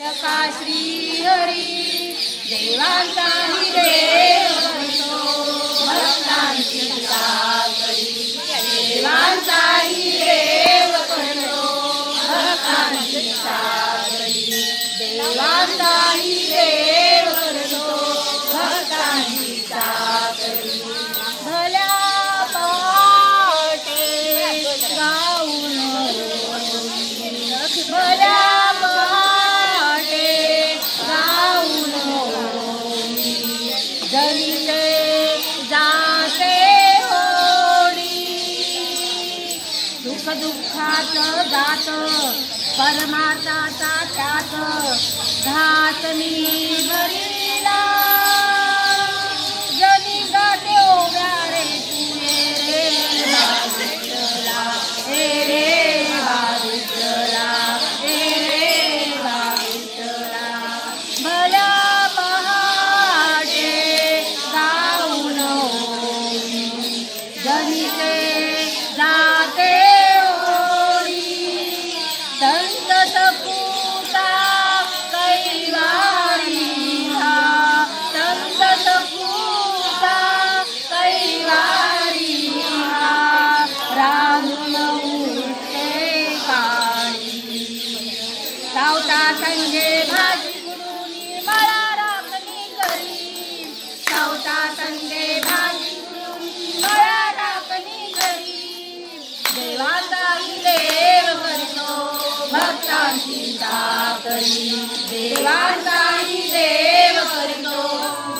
का श्री हरी देवांचाही देव करतो भक्तांची चाकरी देवांचाही देव करतो भक्तांची चाकरी देवांचाही देव करतो भक्तांची चाकरी भल्या पहाटे गाऊन भल्या दुःखात जात परमार्थाचा त्यात घात मी भरीला जनी गाते ओव्या रे तुये रे बाविठला रे बाविठला रे बाविठला भल्या पहाटे गाऊन जनी ते जाते सावता संगे भाजी गुरुनी मला राखणी करी सावता संगे भाजी गुरुनी मला राखणी करी देवाचाही देव करतो भक्तांची चाकरी देवाचाही देव करतो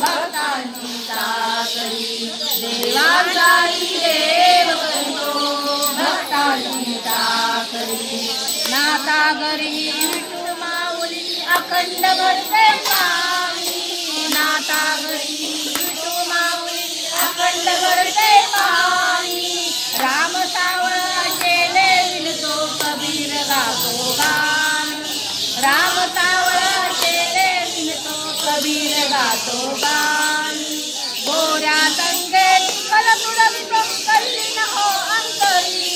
भक्तांची चाकरी देवाचाही देव करतो भक्तांची चाकरी नाता घरी अखंड भरते पाणी नाता घरी विठू माऊली अखंड भरते पाणी राम सावळा केले विणतो कबीर गातो गान राम सावळा केले विणतो कबीर गातो गान गोऱ्या संगे चिखल तुडवितो कल्लीन हो अंतरी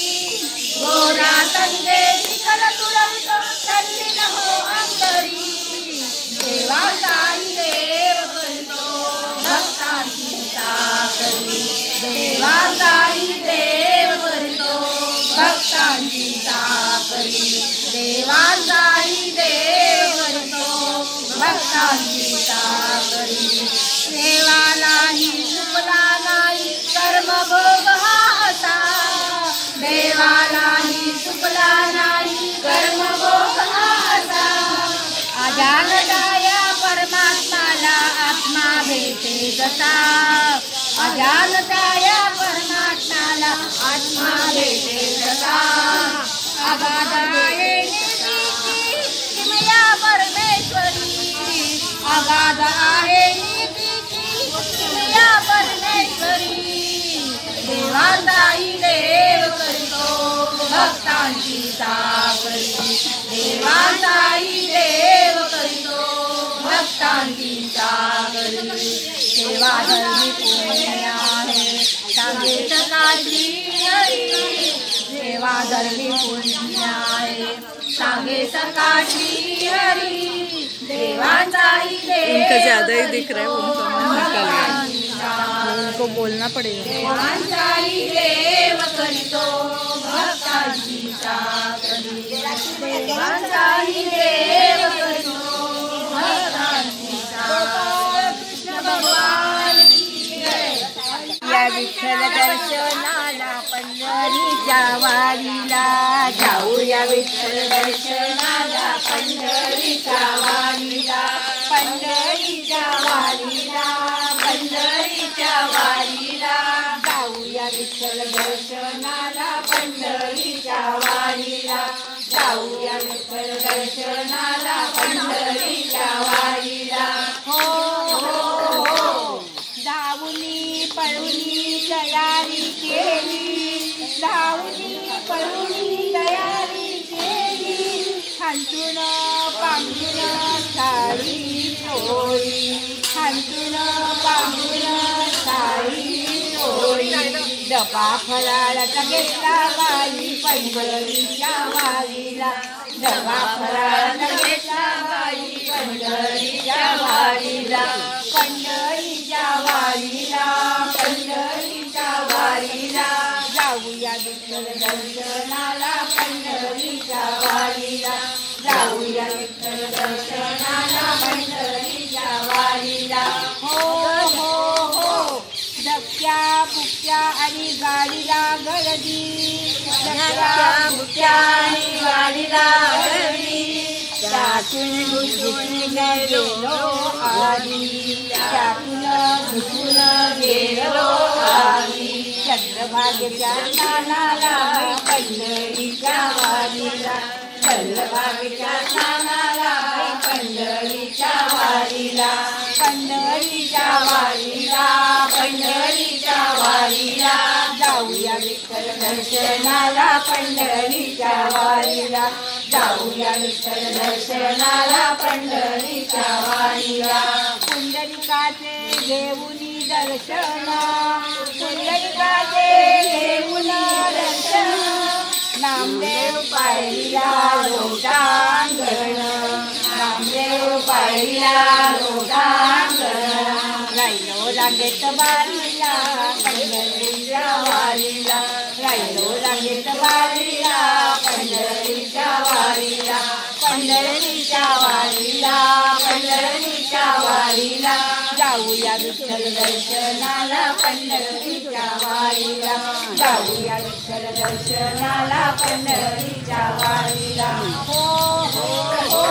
गोऱ्या संगे चिखल तुडवितो कल्लीन हो अंतरी देवाचाही देव करतो भक्तांची चाकरी देवाचाही देव करतो भक्तांची चाकरी देवाचाही देव करतो भक्तांची चाकरी देवालाही चुकला नाही कर्मभोग हा असा देवालाही चुकला नाही कर्मभोग हा असा अजानताया परमात्माला आत्मा भेटे जसा अजानताया परमात्माला आत्मा भेटे जसा अगाध आहे नीतीची किमया परमेश्वरी अगाध आहे नीतीची किमया परमेश्वरी देवाचाही देव करतो भक्तांची चाकरी देवाचाही देव करतो भक्तांची चाकरी सेवा धर्मी पुण्य आहे सांगे सकाळची हरी सेवा धर्मी पुण्य आहे सांगे सकाळची हरी देवाचाही उनका ज्यादा ही दिख रहा है, उनका उनको बोलना पड़ेगा। देवाचाही देव करतो भक्तांची चाकरी देवाचाही देव करतो भक्तांची चाकरी कृष्ण भगवान की जय। या विठ्ठल दर्शनाला पंढरीच्या वारीला जाऊया विठ्ठल दर्शनाला पंढरीच्या वारीला पंढरीच्या वारीला पंढरीच्या वारीला जाऊया विठ्ठल दर्शनाला पंढरीच्या वारीला जाऊया विठ्ठल दर्शनाला पंढरीच्या वारीला हो हो हो जाऊनी पळूनी तयारी केली जाऊनी पळूनी तयारी केली खांतून पांघरून साडी चोळी खांतून पांघरून साडी चोळी डबा फराळाचा घेतला बाई पंढरीच्या वारीला डबा फराळाचा घेतला बाई वारी गाडीला गर्दी नसल्या मुख्याने गाडीला गर्दी त्यातून घुसून गेलो आधी त्यातून घुसून गेलो आधी चंद्रभागेच्या स्नानाला पंढरीच्या वारीला चंद्रभागेच्या स्नानाला पंढरीच्या वारीला पंढरीच्या वारीला पंढरीच्या वारीला जाऊया विठ्ठल दर्शनाला पंढरीच्या वारीला जाऊया विठ्ठल दर्शनाला पंढरीच्या वारीला पुंडलिकाचे घेऊनी दर्शन पुंडलिकाचे घेऊनी दर्शन नामदेव पाहिला लोटांगण नामदेव पाहिला लोटांगण राहिलो रांगेत बारीला पंढरीच्या वारीला राहिलो रांगेत बारीला पंढरीच्या वारीला पंढरीच्या वारीला पंढरीच्या वारीला जाऊया विठ्ठल दर्शनाला पंढरीच्या वारीला जाऊया विठ्ठल दर्शनाला पंढरीच्या वारीला हो हो हो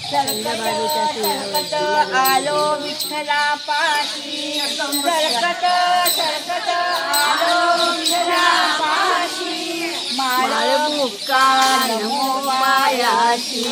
सरकत आलो विठ्ठला पाशी सरकत सरकत आलो विठ्ठला पाशी माळ भुका नमो पायाशी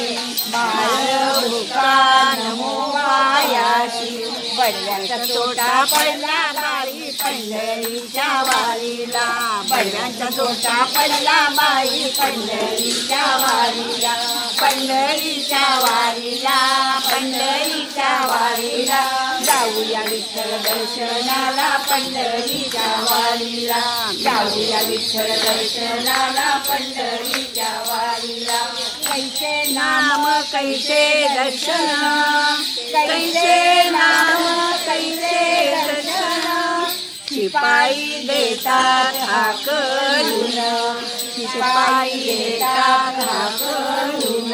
माळ भुका नमो पायाशी बड्यांचा तोटा पडला बाई पंढरीच्या वारीला बड्यांचा तोटा पडला बाई पंढरीच्या वारीला पंढरीच्या वारीला पंढरीच्या वारीला जाऊया विठ्ठल दर्शनाला पंढरीच्या वारीला जाऊया विठ्ठल दर्शनाला पंढरीच्या वारीला कैसे नाम कैसे दर्शन कैसे नाम कैसे दर्शन शिपाई देतात हाकलून शिपाई देतात हाकलून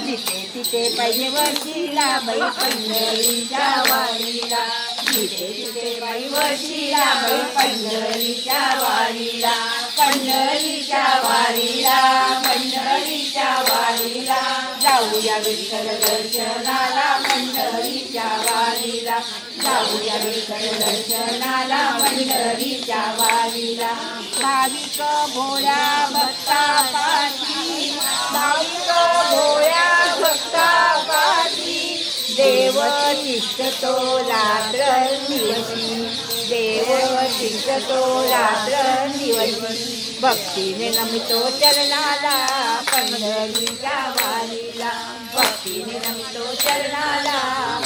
जिथे तिथे पाहिजे वशिला बाई पंढरीच्या वारीला जिथे तिथे बाई वशिला बाई पंढरीच्या वारीला पंढरीच्या वारीला पंढरीच्या वारीला जाऊया विठ्ठल दर्शनाला पंढरीच्या वारीला जाऊया विठ्ठल दर्शनाला पंढरीच्या वारीला भाविक भोळ्या भक्ता पाठी भाविक भोळ्या भक्ता पाठी देव तिष्ठतो रात्रंदिवसी देव तिष्ठतो रात्रंदिवसी भक्तीने नमितो चरणाला पंढरीच्या वारीला भक्तीने नमितो चरणाला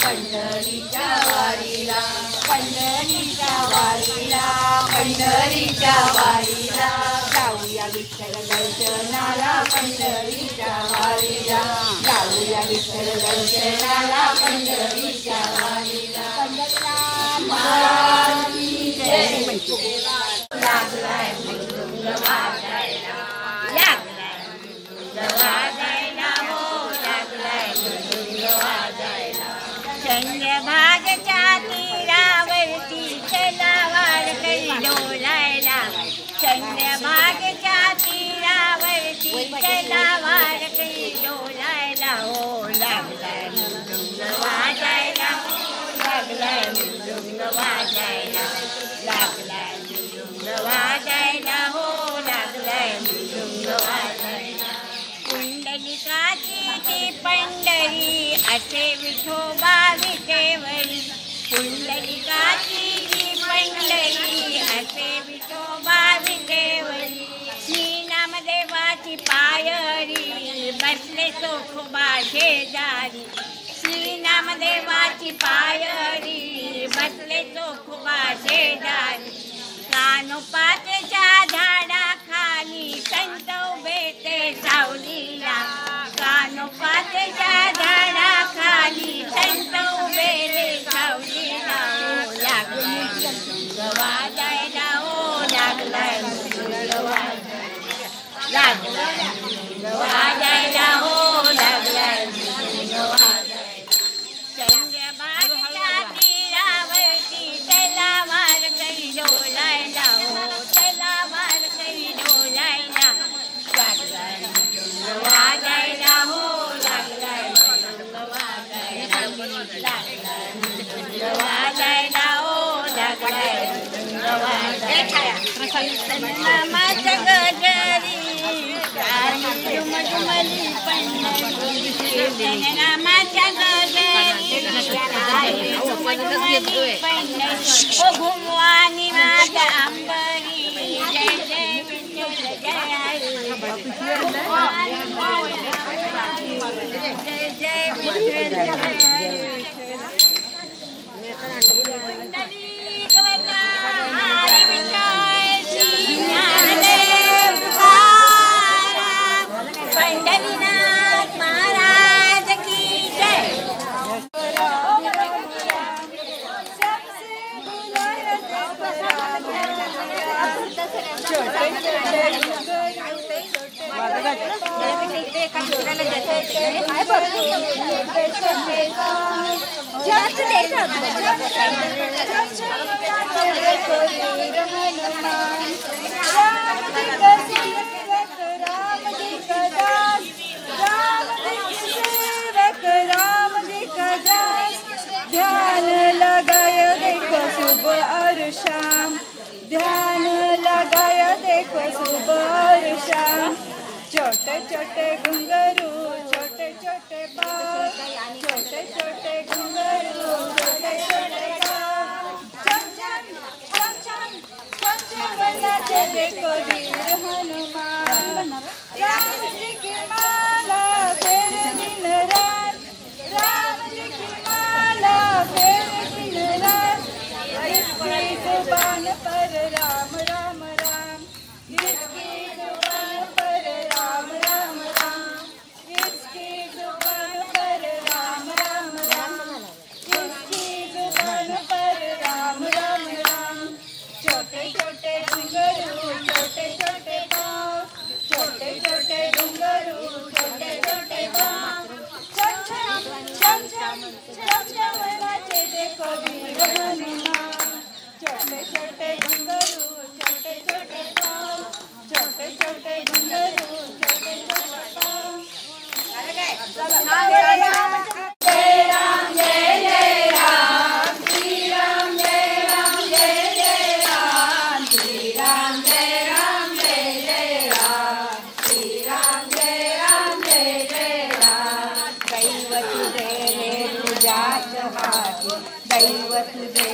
पंढरीच्या वारीला पंढरीच्या वारीला पंढरीच्या वारीला जाऊया विठ्ठल दर्शनाला पंढरीच्या वारीला जाऊया विठ्ठल दर्शनाला पंढरीच्या वारीला पंढरनाथ महाराज की जय लागलाय मृदुंग वाजायला लागलाय मृदुंग वाजायला हो लागलाय मृदुंग वाजायला चंद्रभागेच्या तीरावरती चला वारकरी डोलायला चंद्रभागेच्या तीरावरती चला वारकरी डोलायला हो लागलाय मृदुंग वाजायला लागलाय मृदुंग वाजायला लागलाय मृदुंग वाजायला हो लागलाय मृदुंग वाजायला पुंडलिकाची ती पंढरी असे विठोबा विठेवरी पुंडलिकाची ती पंढरी असे विठोबा विठेवरी श्री नामदेवाची पायरी बसले चोखोबा शेजारी श्री नामदेवाची पायरी बसले चोखोबा शेजारी कानोपातच्या झाडाखाली संत उभे ते सावलीला कानोपातच्या झाडाखाली संत उभे रे सावलीला लागलाय मृदुंग वाजायला हो लागलाय मृदुंग वाजायला लागलाय मृदुंग वाजायला हो लागलाय मृदुंग वाजायला चंद्रभागेच्या तीरावरती चला वारकरी डोलायला हो चला वाजायला ओ लागलाय मामाच्या गजरी डुमडुमली पंढरी मामाच्या गजरी डुमडुमली पंढरी ओ घुमवानी माझ्या अंबरी जय जय विठ्ठल जय हरी जय जय विठ्ठल जय पंढरीनाथ महाराज की जय। ध्यान लगाया देखो सुबह और शाम, ध्यान लगाया देखो सुबह और शाम। छोटे छोटे घुंघरू छोटे छोटे पाँव, छोटे छोटे घुंघरू छोटे छोटे पाँव। चम चम चम चम चम चम बजाते देखो वीर हनुमान। राम जी की माला फेरे दिन रात, राम जी की माला फेरे दिन रात। इसकी जुबान पर राम राम राम, इसकी जुबान पर राम राम राम, इसकी जुबान पर राम राम राम, इसकी जुबान पर राम राम राम। छोटे छोटे घुंघरू छोटे छोटे पाँव, छोटे छोटे घुंघरू छोटे छोटे पाँव। छम छम छम छम छम छम नाचे देखो वीर हनुमान। छोटे छोटे घुंघरू छोटे छोटे पाँव, छोटे छोटे घुंघरू छोटे छोटे पाँव। जय राम जय जय राम, श्री राम जय राम जय जय राम, श्री राम जय राम जय जय राम, श्री राम जय राम जय जय राम। दैवत दे तुझ्याच हाती, दैवत दे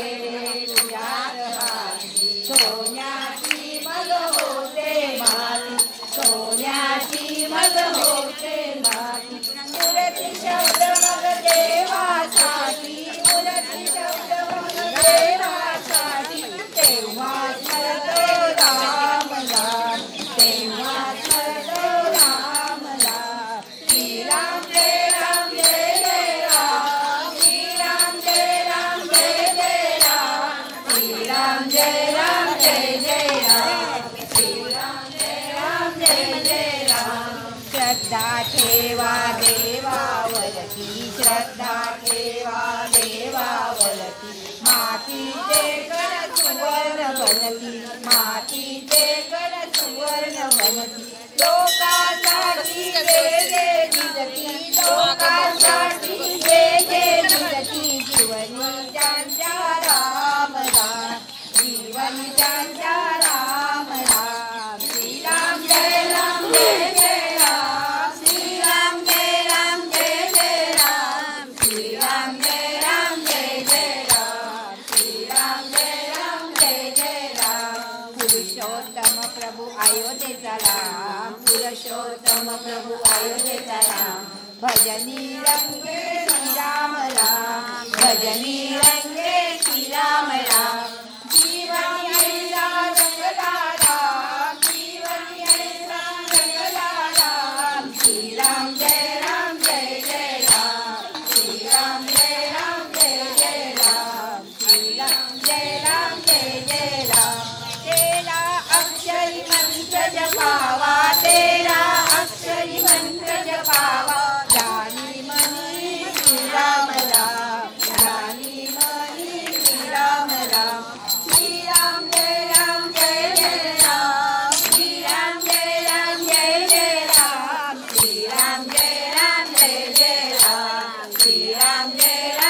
तुझ्याच हाती। सोन्याची मग होते माती, सोन्याची मग होते माती। मुलती शब्द मग देवासाठी, मुलती शब्द मग देवासाठी। तेव्हा स्मरतो राम नाम, तेव्हा स्मरतो राम नाम। श्री राम जय राम जय जय राम, श्री राम जय राम जय जय राम, श्री राम जय राम जय जय राम, श्री राम जय राम जय जय राम। श्रद्धा ठेवा देवावरती, श्रद्धा ठेवा देवावरती। मातीचे गण सुवर्ण बनती, मातीचे गण सुवर्ण बनती। लोकांसाठी जे जे दिलती, लोकांसाठी जे जे दिलती। जीवनी ज्यांच्या राम राम, जीवनी ज्यांच्या राम राम। श्री राम जय राम जय जय राम, श्री राम जय राम जय जय राम, श्री राम जय राम जय जय राम, श्री राम जय राम जय जय राम। पुरुषोत्तम प्रभु अयोध्येचा राम, पुरुषोत्तम प्रभु अयोध्येचा राम। भजनी रंगे श्री राम राम, भजनी रंगे श्री राम राम। जीवनी ऐसा रंगला राम, जीवनी ऐसा रंगला राम। श्री राम जय राम जय जय राम, श्री राम जय राम जय जय राम, श्री राम जय राम जय जय राम। तेरा अक्षरी मंत्र जपावा, तेरा अक्षरी मंत्र जपावा। रानी मनी श्री राम राम, रानी मनी श्री राम राम। श्री राम जय राम जय जय राम, श्री राम जय राम जय जय राम, श्री राम जय राम जय जय राम, श्री राम जय राम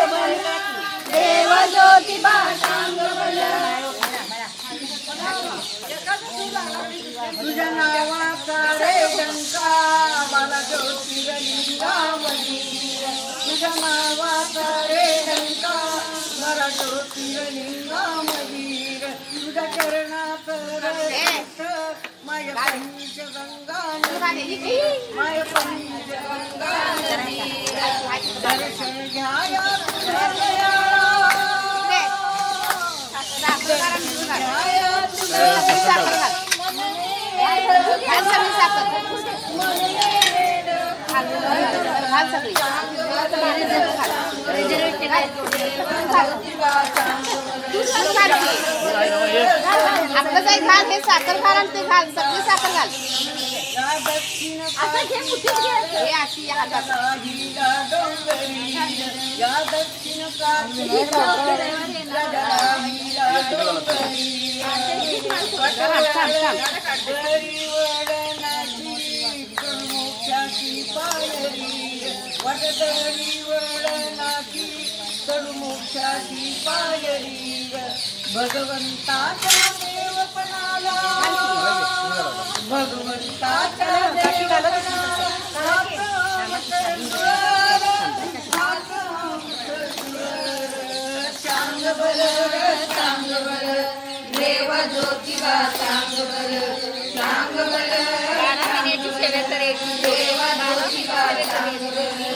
बल देव ज्योतिबा सांग बल तुझ्या नावाचा रे डंका मला ज्योतिर्लिंगामधी तुझ्या नावाचा रे डंका मला ज्योतिर्लिंगामधी तुझ्या चरणात माय पंचगंगा माय पंचगंगा दर्शन घ्याया आपलं काही घाल हे साखर घाल आणि ते घाल सगळी साखर घाल हे अशी मोक्षाची पायरी भगवंताच्या देवपणाला भगवंताच्या सांग बल सांग बल देव ज्योतिबा सांग बल सांग बल देव ज्योतिबा सांग बल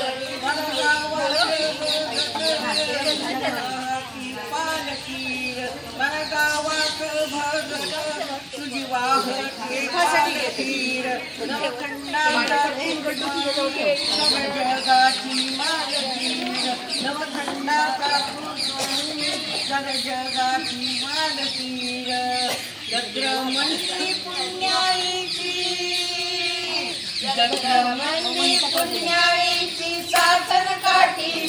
गावात भगत तुझी वाह तीर नवखंडाचा जगाची मालकीर नवखंडाचा जगाची मालकीर चंद्रमणी पुण्याईची चंद्रमणी पुण्याईची सासन काठी